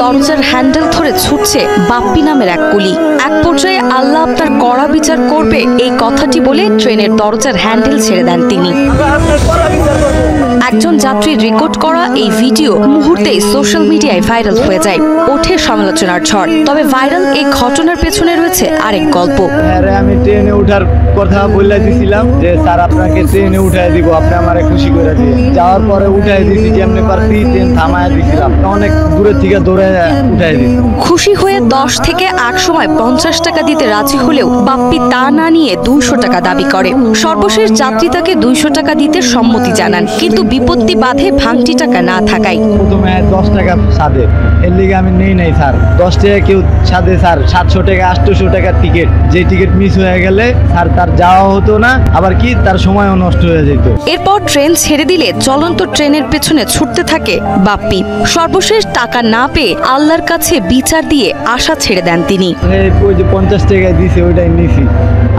দরজার হ্যান্ডেল ধরে ছুটছে বাপ্পি নামের এক কুলি। এক পর্যায়ে আল্লাহ আপনার কড়া বিচার করবে এই কথাটি বলে ট্রেনের দরজার হ্যান্ডেল ছেড়ে দেন তিনি। একজন যাত্রীর রেকর্ড করা এই ভিডিও মুহূর্তেই সোশ্যাল মিডিয়ায় ভাইরাল হয়ে যায়, ওঠে সমালোচনার ঝড়। তবে ভাইরাল এই ঘটনার পেছনে রয়েছে আরেক গল্প। আমি ট্রেনে ওঠার কথা বলে দিয়েছিলাম যে স্যার আপনাকে ট্রেনে উঠাই দিব, আপনি আমারে খুশি করে দিয়ে যাওয়ার পরে উঠাই দিয়েছি, যেমনি পারছি ট্রেন থামায় দিয়েছিলাম, অনেক দূরের থেকে দৌড়ে উঠাই দিয়েছি। খুশি হয়ে 10 থেকে এক সময় 50 টাকা দিতে রাজি হলেও বাপ্পি তা না নিয়ে 200 টাকা দাবি করে। সর্বশেষ যাত্রী তাকে 200 টাকা দিতে সম্মতি জানান, কিন্তু বিপত্তি বাধে ভাঙটি টাকা না থাকায়। প্রথমে 10 টাকা সাদে, এর লিগে আমি নেই নাই স্যার। 10 টাকা কেউ সাদে স্যার, 700 টাকা 800 টাকার টিকিট, যে টিকিট মিস হয়ে গেলে স্যার তার যাওয়া হতো না, আবার কি তার সময়ও নষ্ট হয়ে যেত। এরপর ট্রেন ছেড়ে দিলে চলন্ত ট্রেনের পেছনে ছুটতে থাকে বাপ্পি। সর্বশেষ টাকা না পেয়ে আল্লাহর কাছে বিচার দিয়ে আশা ছেড়ে দেন তিনি। ওই যে 50 টাকা দিয়েছে ওইটাই নিছি,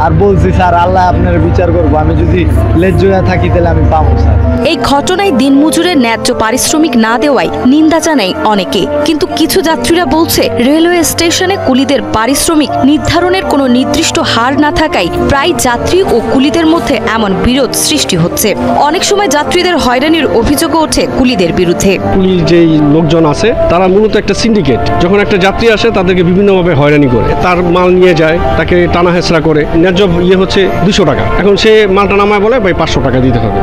আর বলছি স্যার আল্লাহ আপনার বিচার করবো, আমি যদি লেজ্জয়া থাকি তাহলে আমি পাবো স্যার। এই ঘটনায় দিনমজুরের ন্যায্য পারিশ্রমিক না দেওয়ায় নিন্দা জানায় অনেকে, কিন্তু কিছু যাত্রীরা বলছে রেলওয়ে স্টেশনে কুলিদের পারিশ্রমিক নির্ধারণের কোনো নির্দিষ্ট হার না থাকায় প্রায় যাত্রী ও কুলিদের মধ্যে এমন বিরোধ সৃষ্টি হচ্ছে। অনেক সময় যাত্রীদের হয়রানির অভিযোগও ওঠে কুলিদের বিরুদ্ধে। কুলির যেই লোকজন আছে তারা মূলত একটা সিন্ডিকেট, যখন একটা যাত্রী আসে তাদেরকে বিভিন্নভাবে হয়রানি করে, তার মাল নিয়ে যায়, তাকে টানা হেঁচড়া করে। ন্যায্য হচ্ছে 200 টাকা, এখন সে মালটা নামায় বলে ভাই 500 টাকা দিতে হবে।